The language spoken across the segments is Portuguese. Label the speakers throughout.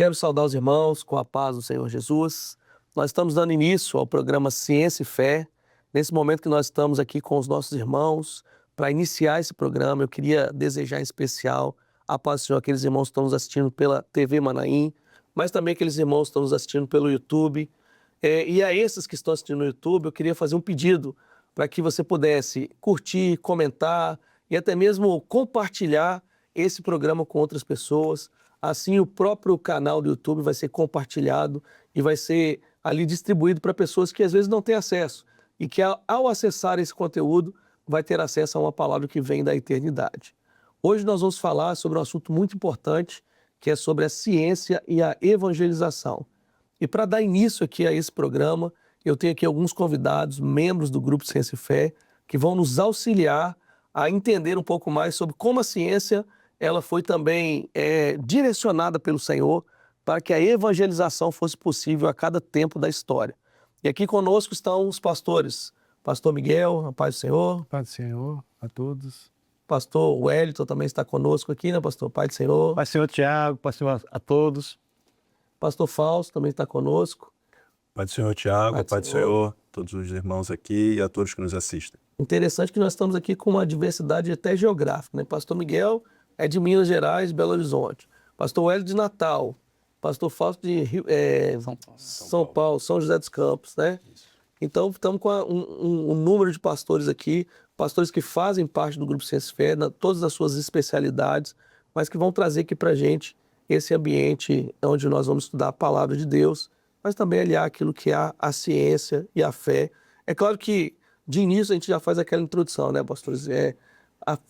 Speaker 1: Quero saudar os irmãos com a paz do Senhor Jesus. Nós estamos dando início ao programa Ciência e Fé. Nesse momento que nós estamos aqui com os nossos irmãos, para iniciar esse programa, eu queria desejar em especial a paz do Senhor àqueles irmãos que estão nos assistindo pela TV Manaim, mas também aqueles irmãos que estão nos assistindo pelo YouTube. E a esses que estão assistindo no YouTube, eu queria fazer um pedido para que você pudesse curtir, comentar e até mesmo compartilhar esse programa com outras pessoas. Assim, o próprio canal do YouTube vai ser compartilhado e vai ser ali distribuído para pessoas que às vezes não têm acesso e que ao acessar esse conteúdo vai ter acesso a uma palavra que vem da eternidade. Hoje nós vamos falar sobre um assunto muito importante, que é sobre a ciência e a evangelização. E para dar início aqui a esse programa, eu tenho aqui alguns convidados, membros do Grupo Ciência e Fé, que vão nos auxiliar a entender um pouco mais sobre como a ciência ela foi também direcionada pelo Senhor para que a evangelização fosse possível a cada tempo da história. E aqui conosco estão os pastores. Pastor Miguel, a paz do Senhor.
Speaker 2: Paz do Senhor a todos.
Speaker 1: Pastor Wellington também está conosco aqui, né, pastor? Paz do Senhor.
Speaker 2: Paz do Senhor Tiago, paz do Senhor a todos.
Speaker 1: Pastor Fausto também está conosco.
Speaker 3: Paz do Senhor Tiago, paz do Senhor, todos os irmãos aqui e a todos que nos assistem.
Speaker 1: Interessante que nós estamos aqui com uma diversidade até geográfica, né? Pastor Miguel é de Minas Gerais, Belo Horizonte. Pastor Wellington de Natal. Pastor Fausto de São Paulo, São José dos Campos, né? Isso. Então, estamos com um número de pastores aqui, pastores que fazem parte do Grupo Ciência e Fé, todas as suas especialidades, mas que vão trazer aqui para a gente esse ambiente onde nós vamos estudar a palavra de Deus, mas também aliar aquilo que é a ciência e a fé. É claro que, de início, a gente já faz aquela introdução, né, pastores?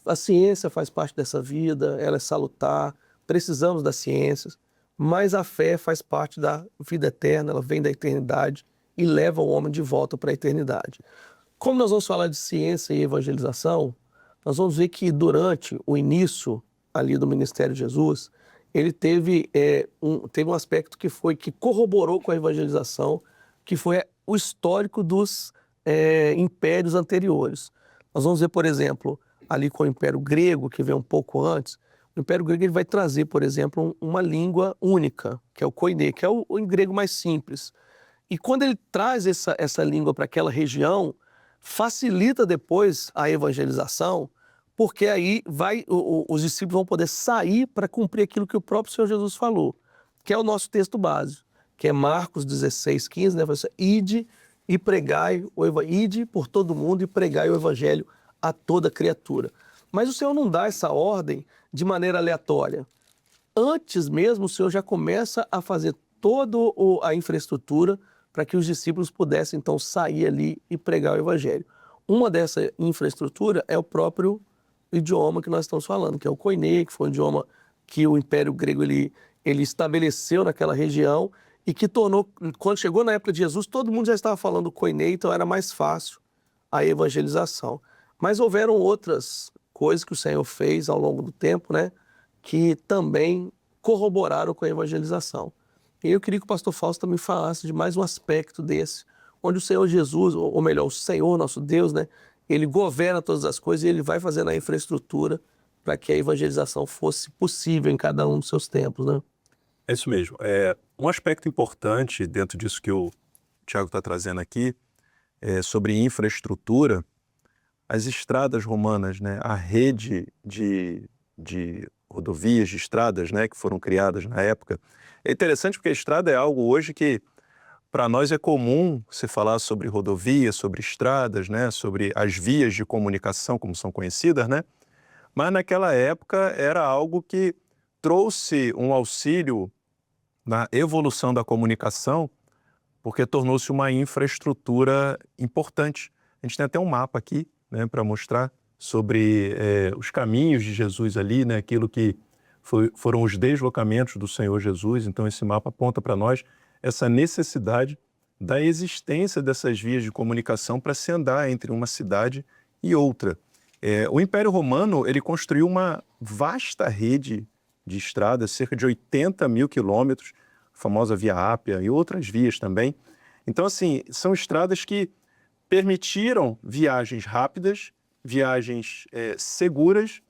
Speaker 1: A ciência faz parte dessa vida, ela é salutar, precisamos das ciências, mas a fé faz parte da vida eterna, ela vem da eternidade e leva o homem de volta para a eternidade. Como nós vamos falar de ciência e evangelização, nós vamos ver que durante o início ali do ministério de Jesus, ele teve um aspecto que corroborou com a evangelização, que foi o histórico dos impérios anteriores. Nós vamos ver, por exemplo, ali com o Império Grego, que veio um pouco antes. O Império Grego ele vai trazer, por exemplo, uma língua única, que é o koiné, que é o grego mais simples. E quando ele traz essa língua para aquela região, facilita depois a evangelização, porque aí os discípulos vão poder sair para cumprir aquilo que o próprio Senhor Jesus falou, que é o nosso texto básico, que é Marcos 16:15, né? Ide e pregai ide por todo mundo e pregai o evangelho a toda criatura. Mas o Senhor não dá essa ordem de maneira aleatória. Antes mesmo, o Senhor já começa a fazer toda a infraestrutura para que os discípulos pudessem, então, sair ali e pregar o evangelho. Uma dessa infraestrutura é o próprio idioma que nós estamos falando, que é o koiné, que foi um idioma que o Império Grego ele estabeleceu naquela região e que tornou, quando chegou na época de Jesus, todo mundo já estava falando koiné, então era mais fácil a evangelização. Mas houveram outras coisas que o Senhor fez ao longo do tempo, né, que também corroboraram com a evangelização. E eu queria que o pastor Fausto também falasse de mais um aspecto desse, onde o Senhor Jesus, ou melhor, o Senhor, nosso Deus, né, ele governa todas as coisas e ele vai fazendo a infraestrutura para que a evangelização fosse possível em cada um dos seus tempos, né?
Speaker 3: É isso mesmo. Um aspecto importante dentro disso que o Tiago está trazendo aqui, sobre infraestrutura, as estradas romanas, né, a rede de rodovias, de estradas, né, que foram criadas na época. É interessante porque a estrada é algo hoje que para nós é comum se falar sobre rodovias, sobre estradas, né, sobre as vias de comunicação, como são conhecidas, né? Mas naquela época era algo que trouxe um auxílio na evolução da comunicação, porque tornou-se uma infraestrutura importante. A gente tem até um mapa aqui, né, para mostrar sobre os caminhos de Jesus ali, né, aquilo que foram os deslocamentos do Senhor Jesus. Então esse mapa aponta para nós essa necessidade da existência dessas vias de comunicação para se andar entre uma cidade e outra. O Império Romano ele construiu uma vasta rede de estradas, cerca de 80 mil quilômetros, a famosa Via Ápia e outras vias também. Então, assim, são estradas que permitiram viagens rápidas, viagens seguras,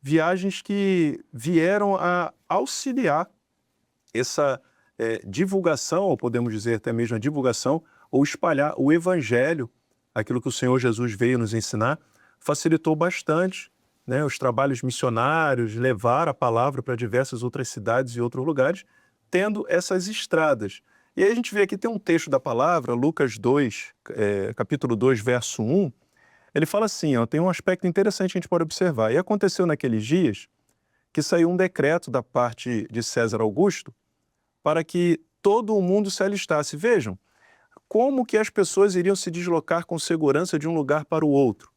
Speaker 3: viagens que vieram a auxiliar divulgação, ou podemos dizer até mesmo a divulgação, ou espalhar o evangelho, aquilo que o Senhor Jesus veio nos ensinar, facilitou bastante, né, os trabalhos missionários, levar a palavra para diversas outras cidades e outros lugares, tendo essas estradas. E aí a gente vê aqui, tem um texto da palavra, Lucas 2, capítulo 2, verso 1, ele fala assim, ó, tem um aspecto interessante que a gente pode observar. E aconteceu naqueles dias que saiu um decreto da parte de César Augusto para que todo o mundo se alistasse. Vejam, como que as pessoas iriam se deslocar com segurança de um lugar para o outro?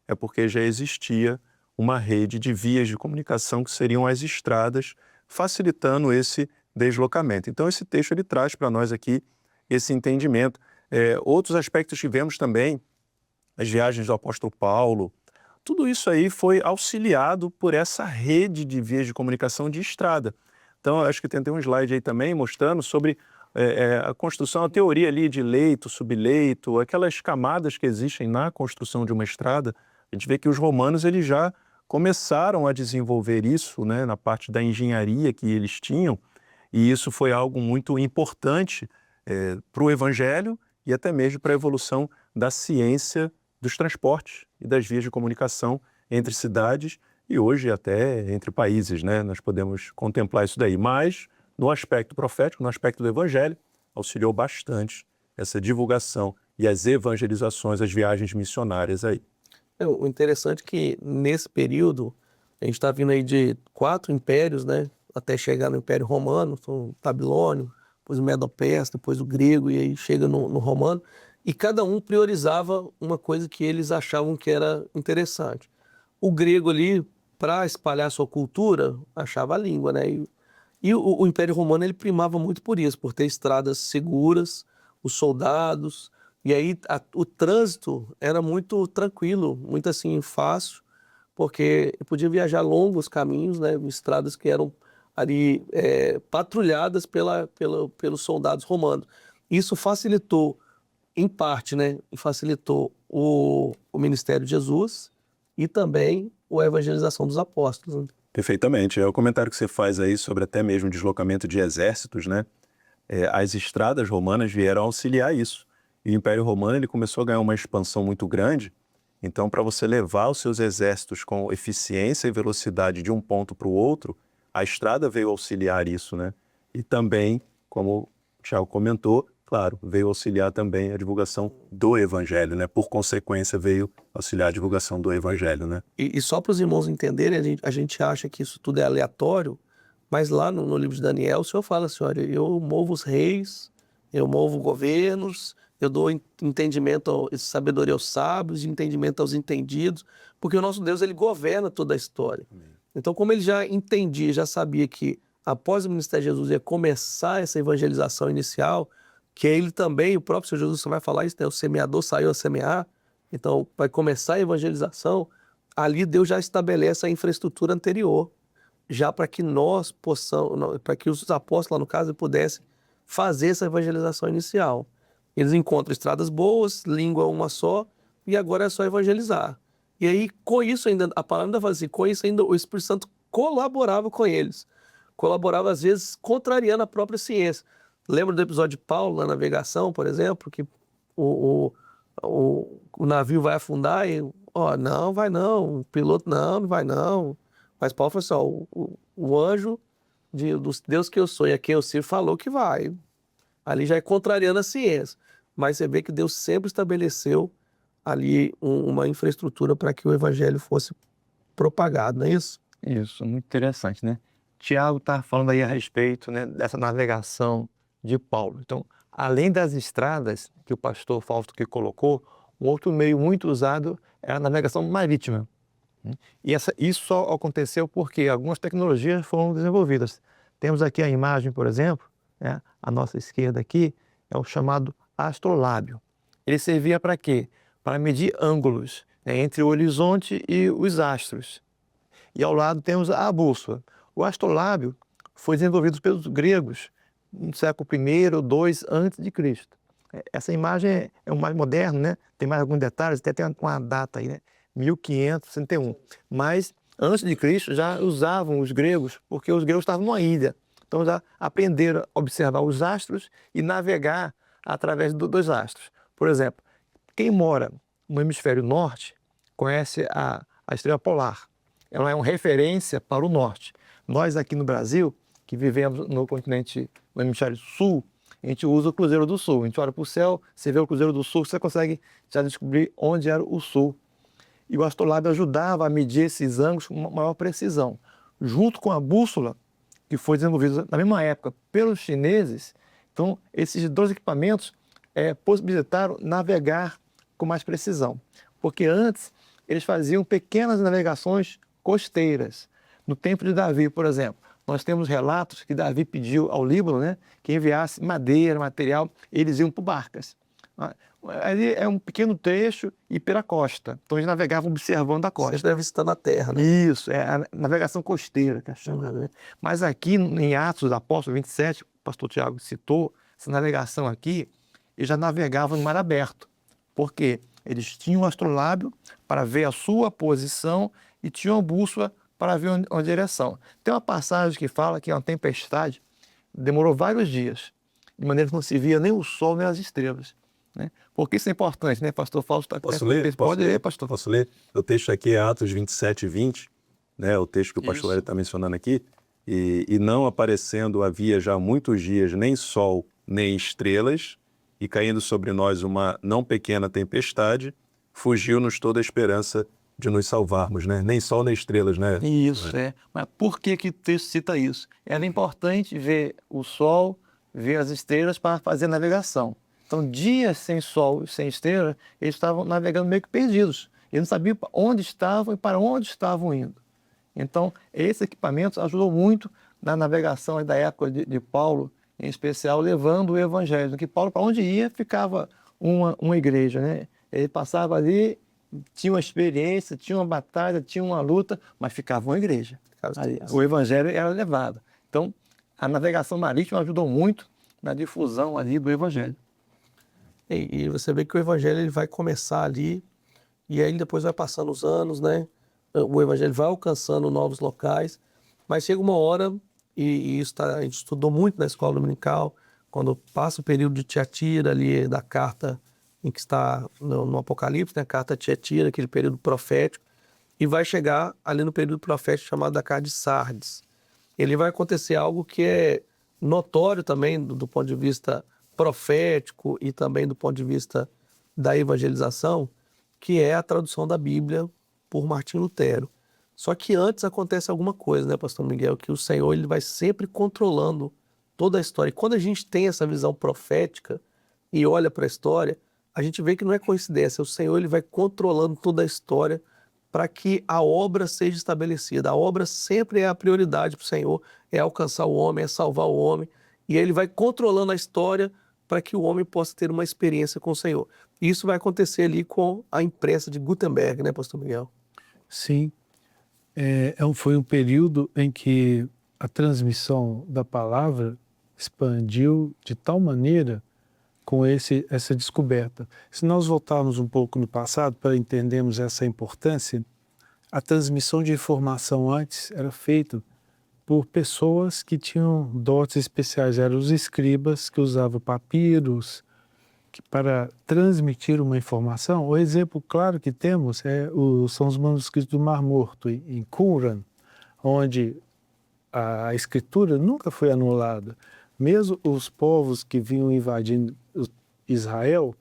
Speaker 3: É porque já existia uma rede de vias de comunicação que seriam as estradas, facilitando esse deslocamento. Então, esse texto ele traz para nós aqui esse entendimento. Outros aspectos que vemos também, as viagens do apóstolo Paulo, tudo isso aí foi auxiliado por essa rede de vias de comunicação de estrada. Então, acho que tem um slide aí também mostrando sobre a construção, a teoria ali de leito, subleito, aquelas camadas que existem na construção de uma estrada. A gente vê que os romanos eles já começaram a desenvolver isso, né, na parte da engenharia que eles tinham, e isso foi algo muito importante para o evangelho e até mesmo para a evolução da ciência dos transportes e das vias de comunicação entre cidades e hoje até entre países, né? Nós podemos contemplar isso daí. Mas, no aspecto profético, no aspecto do evangelho, auxiliou bastante essa divulgação e as evangelizações, as viagens missionárias aí.
Speaker 1: O interessante é que, nesse período, a gente está vindo aí de 4 impérios, né? Até chegar no Império Romano, o Babilônio, depois o Medo-Persa, depois o grego, e aí chega no romano. E cada um priorizava uma coisa que eles achavam que era interessante. O grego ali, para espalhar sua cultura, achava a língua, né? E o Império Romano ele primava muito por isso, por ter estradas seguras, os soldados, e aí o trânsito era muito tranquilo, muito assim fácil, porque podia viajar longos caminhos, né? Estradas que eram ali patrulhadas pelos soldados romanos. Isso facilitou em parte, né, facilitou o ministério de Jesus e também a evangelização dos apóstolos. Né?
Speaker 3: Perfeitamente. É o comentário que você faz aí sobre até mesmo o deslocamento de exércitos, né? As estradas romanas vieram auxiliar isso. E o Império Romano ele começou a ganhar uma expansão muito grande. Então, para você levar os seus exércitos com eficiência e velocidade de um ponto para o outro, a estrada veio auxiliar isso, né? E também, como o Thiago comentou, claro, veio auxiliar também a divulgação do Evangelho, né? Por consequência, veio auxiliar a divulgação do Evangelho, né?
Speaker 1: E só para os irmãos entenderem, a gente acha que isso tudo é aleatório, mas lá no livro de Daniel, o Senhor fala assim, olha, eu movo os reis, eu movo governos, eu dou entendimento, sabedoria aos sábios, entendimento aos entendidos, porque o nosso Deus, ele governa toda a história. Amém. Então, como ele já entendia, já sabia que após o ministério de Jesus ia começar essa evangelização inicial, que ele também, o próprio Senhor Jesus vai falar isso, né? O semeador saiu a semear, então vai começar a evangelização, ali Deus já estabelece a infraestrutura anterior, já para que nós possamos, para que os apóstolos, lá no caso, pudessem fazer essa evangelização inicial. Eles encontram estradas boas, língua uma só, e agora é só evangelizar. E aí, com isso ainda, a palavra ainda fala assim, com isso ainda o Espírito Santo colaborava com eles. Colaborava, às vezes, contrariando a própria ciência. Lembra do episódio de Paulo, na navegação, por exemplo, que o navio vai afundar e, não vai não, o piloto não vai não. Mas Paulo falou assim, o anjo do Deus que eu sou e a quem eu sirvo falou que vai. Ali já é contrariando a ciência. Mas você vê que Deus sempre estabeleceu ali uma infraestrutura para que o evangelho fosse propagado, não é isso?
Speaker 2: Isso, muito interessante, né? Tiago está falando aí a respeito, né, dessa navegação de Paulo. Então, além das estradas que o pastor Fausto que colocou, um outro meio muito usado é a navegação marítima. E isso só aconteceu porque algumas tecnologias foram desenvolvidas. Temos aqui a imagem, por exemplo, né, à nossa esquerda aqui, é o chamado astrolábio. Ele servia para quê? Para medir ângulos, né, entre o horizonte e os astros. E ao lado temos a bússola. O astrolábio foi desenvolvido pelos gregos no século I ou II a.C. Essa imagem é mais moderna, né? Tem mais alguns detalhes, até tem uma data aí, né? 1561. Mas antes de Cristo já usavam os gregos, porque os gregos estavam numa ilha. Então já aprenderam a observar os astros e navegar através dos astros. Por exemplo, quem mora no hemisfério norte conhece a estrela polar. Ela é uma referência para o norte. Nós aqui no Brasil, que vivemos no continente, no hemisfério sul, a gente usa o Cruzeiro do Sul. A gente olha para o céu, você vê o Cruzeiro do Sul, você consegue já descobrir onde era o sul. E o astrolábio ajudava a medir esses ângulos com maior precisão. Junto com a bússola, que foi desenvolvida na mesma época pelos chineses, então esses dois equipamentos possibilitaram navegar com mais precisão. Porque antes eles faziam pequenas navegações costeiras. No tempo de Davi, por exemplo, nós temos relatos que Davi pediu ao Líbano, né, que enviasse madeira, material, eles iam por barcas. Ali é um pequeno trecho e pela costa. Então eles navegavam observando a costa.
Speaker 1: Você deve estar na terra, né?
Speaker 2: Isso, é a navegação costeira que é chamada, né? Mas aqui em Atos dos Apóstolos 27, o pastor Tiago citou, essa navegação aqui, eles já navegavam no mar aberto. Por quê? Eles tinham um astrolábio para ver a sua posição e tinham a bússola para ver a direção. Tem uma passagem que fala que uma tempestade demorou vários dias, de maneira que não se via nem o sol nem as estrelas. Né? Porque isso é importante, né? Pastor Fausto está...
Speaker 3: Posso ler?
Speaker 2: Pode ler, pastor.
Speaker 3: Posso ler? O texto aqui é Atos 27 e 20, né? O texto que o pastor
Speaker 2: Isso.
Speaker 3: Hélio está mencionando aqui. E não aparecendo havia já muitos dias nem sol nem estrelas, e caindo sobre nós uma não pequena tempestade, fugiu-nos toda a esperança de nos salvarmos, né? Nem sol nem estrelas, né?
Speaker 2: Isso, é. Mas por que o texto cita isso? Era importante ver o sol, ver as estrelas para fazer navegação. Então, dias sem sol e sem estrela, eles estavam navegando meio que perdidos. Eles não sabiam onde estavam e para onde estavam indo. Então, esse equipamento ajudou muito na navegação da época de Paulo, em especial, levando o evangelho. Que Paulo, para onde ia, ficava uma igreja, né? Ele passava ali, tinha uma experiência, tinha uma batalha, tinha uma luta, mas ficava uma igreja. Ali, o evangelho era levado. Então, a navegação marítima ajudou muito na difusão ali do evangelho.
Speaker 1: E você vê que o evangelho ele vai começar ali e aí depois vai passando os anos, né? O evangelho vai alcançando novos locais, mas chega uma hora, e isso a gente estudou muito na escola dominical, quando passa o período de Tiatira ali, da carta em que está no Apocalipse, né? A carta de Tiatira, aquele período profético, e vai chegar ali no período profético chamado da carta de Sardes. Ele vai acontecer algo que é notório também do ponto de vista profético e também do ponto de vista da evangelização, que é a tradução da Bíblia por Martim Lutero. Só que antes acontece alguma coisa, né, pastor Miguel, que o Senhor ele vai sempre controlando toda a história. E quando a gente tem essa visão profética e olha para a história, a gente vê que não é coincidência, o Senhor ele vai controlando toda a história para que a obra seja estabelecida. A obra sempre é a prioridade para o Senhor, é alcançar o homem, é salvar o homem, e ele vai controlando a história para que o homem possa ter uma experiência com o Senhor. Isso vai acontecer ali com a imprensa de Gutenberg, né, pastor Miguel?
Speaker 4: Sim, foi um período em que a transmissão da palavra expandiu de tal maneira com essa descoberta. Se nós voltarmos um pouco no passado para entendermos essa importância, a transmissão de informação antes era feita por pessoas que tinham dotes especiais, eram os escribas que usavam papiros para transmitir uma informação. O exemplo claro que temos são os manuscritos do Mar Morto, em Qumran, onde a escritura nunca foi anulada. Mesmo os povos que vinham invadindo Israel,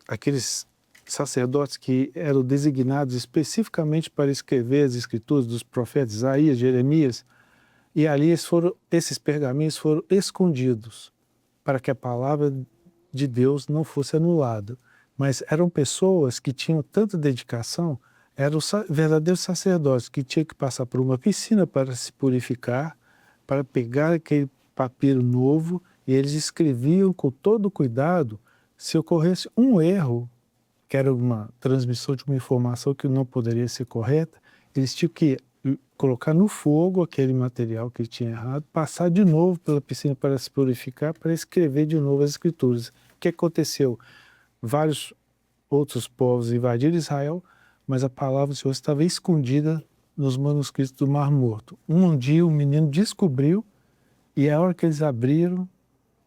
Speaker 4: aqueles sacerdotes que eram designados especificamente para escrever as escrituras dos profetas Isaías, Jeremias, e ali esses pergaminhos foram escondidos para que a palavra de Deus não fosse anulada. Mas eram pessoas que tinham tanta dedicação, eram verdadeiros sacerdotes que tinham que passar por uma piscina para se purificar, para pegar aquele papiro novo, e eles escreviam com todo cuidado. Se ocorresse um erro, que era uma transmissão de uma informação que não poderia ser correta, eles tinham que colocar no fogo aquele material que tinha errado, passar de novo pela piscina para se purificar, para escrever de novo as escrituras. O que aconteceu? Vários outros povos invadiram Israel, mas a palavra do Senhor estava escondida nos manuscritos do Mar Morto. Um dia o menino descobriu e a hora que eles abriram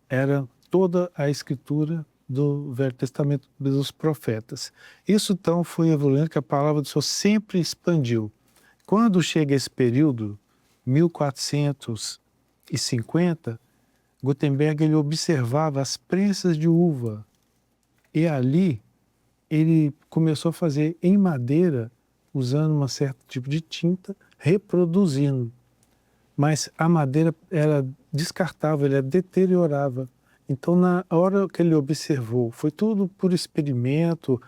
Speaker 4: era toda a escritura do Velho Testamento dos profetas. Isso então foi evoluindo, que a palavra do Senhor sempre expandiu. Quando chega esse período, 1450, Gutenberg ele observava as prensas de uva e ali ele começou a fazer em madeira, usando um certo tipo de tinta, reproduzindo. Mas a madeira era descartável, ela deteriorava. Então, na hora que ele observou, foi tudo por experimento,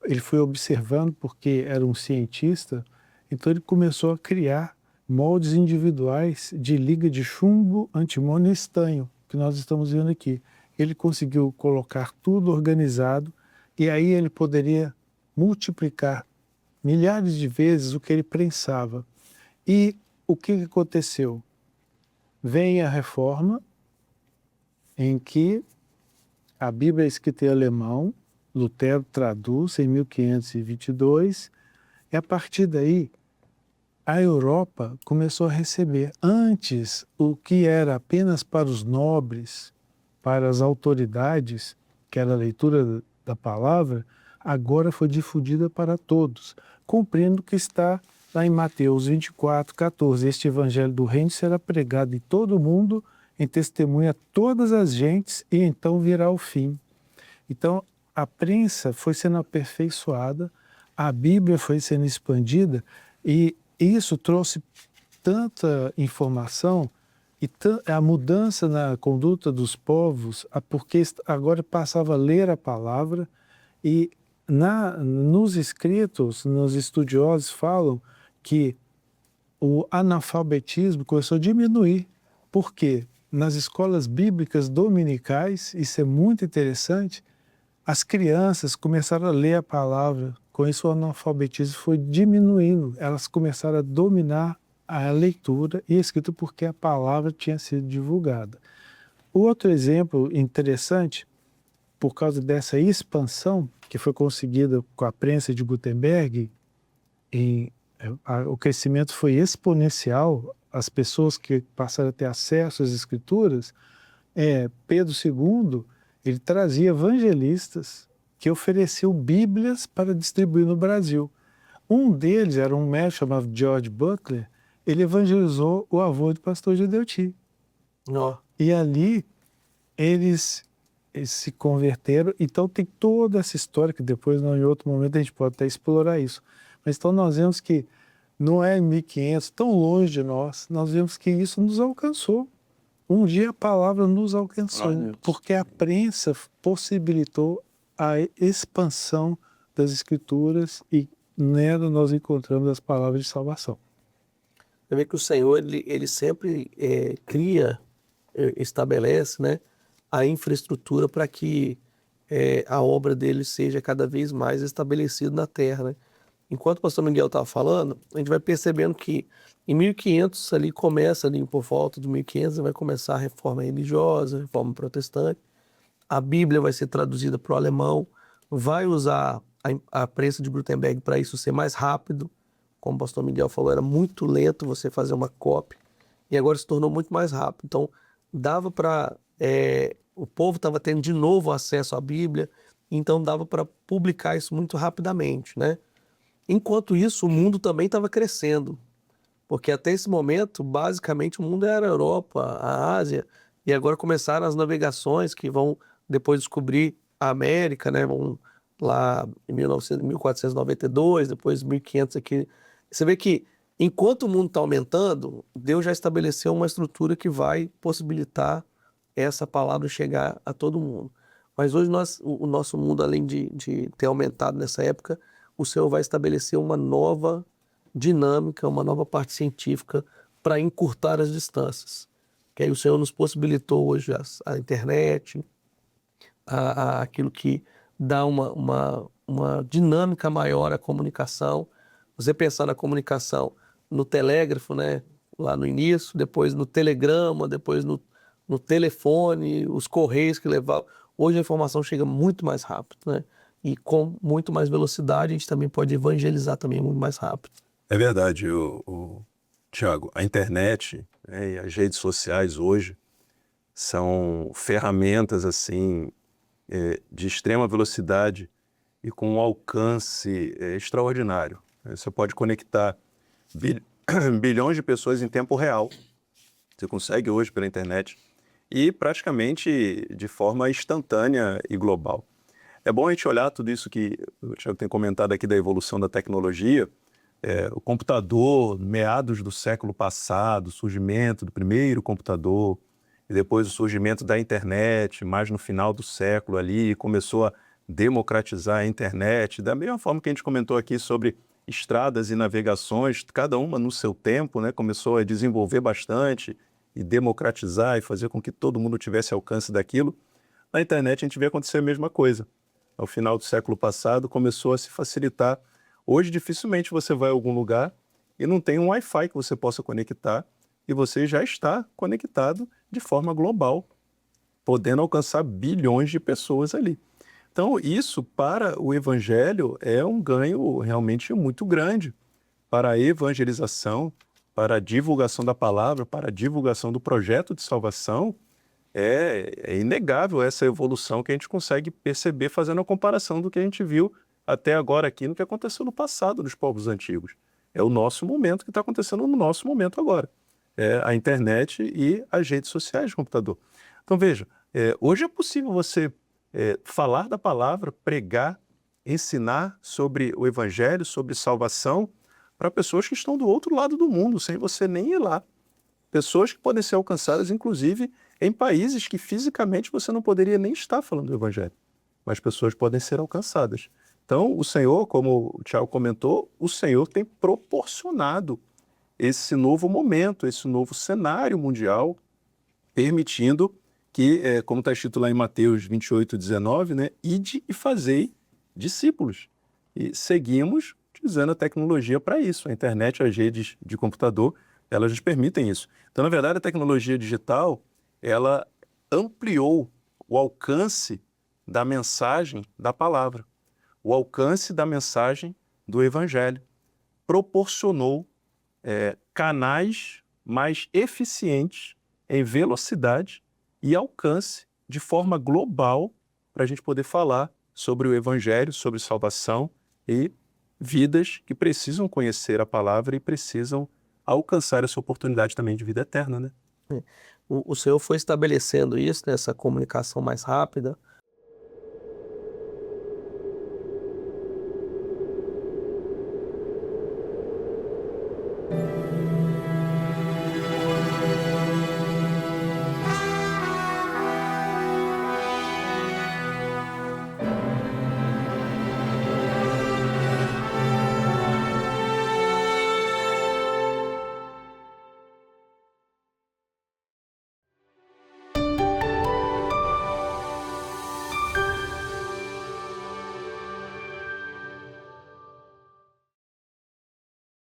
Speaker 4: ele foi observando porque era um cientista, então ele começou a criar moldes individuais de liga de chumbo, antimônio e estanho, que nós estamos vendo aqui. Ele conseguiu colocar tudo organizado e aí ele poderia multiplicar milhares de vezes o que ele prensava. E o que aconteceu? Vem a Reforma, em que a Bíblia é escrita em alemão, Lutero traduz em 1522, e a partir daí a Europa começou a receber. Antes, o que era apenas para os nobres, para as autoridades, que era a leitura da palavra, agora foi difundida para todos, cumprindo o que está lá em Mateus 24, 14. Este evangelho do reino será pregado em todo o mundo, em testemunha a todas as gentes, e então virá o fim. Então, a prensa foi sendo aperfeiçoada, a Bíblia foi sendo expandida, e isso trouxe tanta informação e a mudança na conduta dos povos, porque agora passava a ler a palavra, e nos escritos, nos estudiosos falam que o analfabetismo começou a diminuir. Por quê? Nas escolas bíblicas dominicais, isso é muito interessante, as crianças começaram a ler a palavra, com isso o analfabetismo foi diminuindo, elas começaram a dominar a leitura e a escrita porque a palavra tinha sido divulgada. O outro exemplo interessante, por causa dessa expansão que foi conseguida com a prensa de Gutenberg, o crescimento foi exponencial, as pessoas que passaram a ter acesso às escrituras, Pedro II, ele trazia evangelistas que ofereciam Bíblias para distribuir no Brasil. Um deles era um médico chamado George Butler, ele evangelizou o avô do pastor Gedeuti.
Speaker 1: Oh.
Speaker 4: E ali eles se converteram, então tem toda essa história que depois, em outro momento, a gente pode até explorar isso. Mas então nós vemos que não é em 1500, tão longe de nós vemos que isso nos alcançou. Um dia a palavra nos alcançou, porque a prensa possibilitou a expansão das escrituras e nela nós encontramos as palavras de salvação.
Speaker 1: Você vê que o Senhor, ele sempre cria, estabelece, né, a infraestrutura para que a obra dele seja cada vez mais estabelecida na terra, né? Enquanto o pastor Miguel estava falando, a gente vai percebendo que em 1500 ali começa, ali por volta de 1500, vai começar a reforma religiosa, a reforma protestante. A Bíblia vai ser traduzida para o alemão, vai usar a prensa de Gutenberg para isso ser mais rápido. Como o pastor Miguel falou, era muito lento você fazer uma cópia, e agora se tornou muito mais rápido. Então, dava para... o povo estava tendo de novo acesso à Bíblia, então dava para publicar isso muito rapidamente, né? Enquanto isso, o mundo também estava crescendo, porque até esse momento, basicamente, o mundo era a Europa, a Ásia, e agora começaram as navegações que vão depois descobrir a América, né? Vão lá em 1492, depois 1500 aqui. Você vê que, enquanto o mundo está aumentando, Deus já estabeleceu uma estrutura que vai possibilitar essa palavra chegar a todo mundo. Mas hoje o nosso mundo, além de ter aumentado nessa época, o Senhor vai estabelecer uma nova dinâmica, uma nova parte científica para encurtar as distâncias. Que aí o Senhor nos possibilitou hoje a internet, aquilo que dá uma dinâmica maior à comunicação. Você pensar na comunicação no telégrafo, né, lá no início, depois no telegrama, depois no telefone, os correios que levavam. Hoje a informação chega muito mais rápido, né? E com muito mais velocidade a gente também pode evangelizar também muito mais rápido.
Speaker 3: É verdade, Tiago, a internet, né, e as redes sociais hoje são ferramentas assim de extrema velocidade e com um alcance extraordinário. Você pode conectar bil- bilhões de pessoas em tempo real. Você consegue hoje pela internet e praticamente de forma instantânea e global. É bom a gente olhar tudo isso que o Thiago tem comentado aqui da evolução da tecnologia. O computador, meados do século passado, o surgimento do primeiro computador, e depois o surgimento da internet, mais no final do século ali, começou a democratizar a internet, da mesma forma que a gente comentou aqui sobre estradas e navegações, cada uma no seu tempo, né, começou a desenvolver bastante e democratizar e fazer com que todo mundo tivesse alcance daquilo. Na internet a gente vê acontecer a mesma coisa. Ao final do século passado começou a se facilitar. Hoje dificilmente você vai a algum lugar e não tem um Wi-Fi que você possa conectar e você já está conectado de forma global, podendo alcançar bilhões de pessoas ali. Então, isso para o evangelho é um ganho realmente muito grande para a evangelização, para a divulgação da palavra, para a divulgação do projeto de salvação. É inegável essa evolução que a gente consegue perceber fazendo a comparação do que a gente viu até agora aqui no que aconteceu no passado nos povos antigos. É o nosso momento que está acontecendo no nosso momento agora. É a internet e as redes sociais de computador. Então veja, hoje é possível você falar da palavra, pregar, ensinar sobre o evangelho, sobre salvação para pessoas que estão do outro lado do mundo, sem você nem ir lá. Pessoas que podem ser alcançadas, inclusive, em países que fisicamente você não poderia nem estar falando do evangelho, mas pessoas podem ser alcançadas. Então, o Senhor, como o Tiago comentou, o Senhor tem proporcionado esse novo momento, esse novo cenário mundial, permitindo que, como está escrito lá em Mateus 28:19, né, ide e fazei discípulos. E seguimos usando a tecnologia para isso. A internet, as redes de computador, elas nos permitem isso. Então, na verdade, a tecnologia digital, ela ampliou o alcance da mensagem da palavra, o alcance da mensagem do evangelho, proporcionou canais mais eficientes em velocidade e alcance de forma global para a gente poder falar sobre o evangelho, sobre salvação e vidas que precisam conhecer a palavra e precisam alcançar essa oportunidade também de vida eterna, né?
Speaker 1: O Senhor foi estabelecendo isso, né, essa comunicação mais rápida,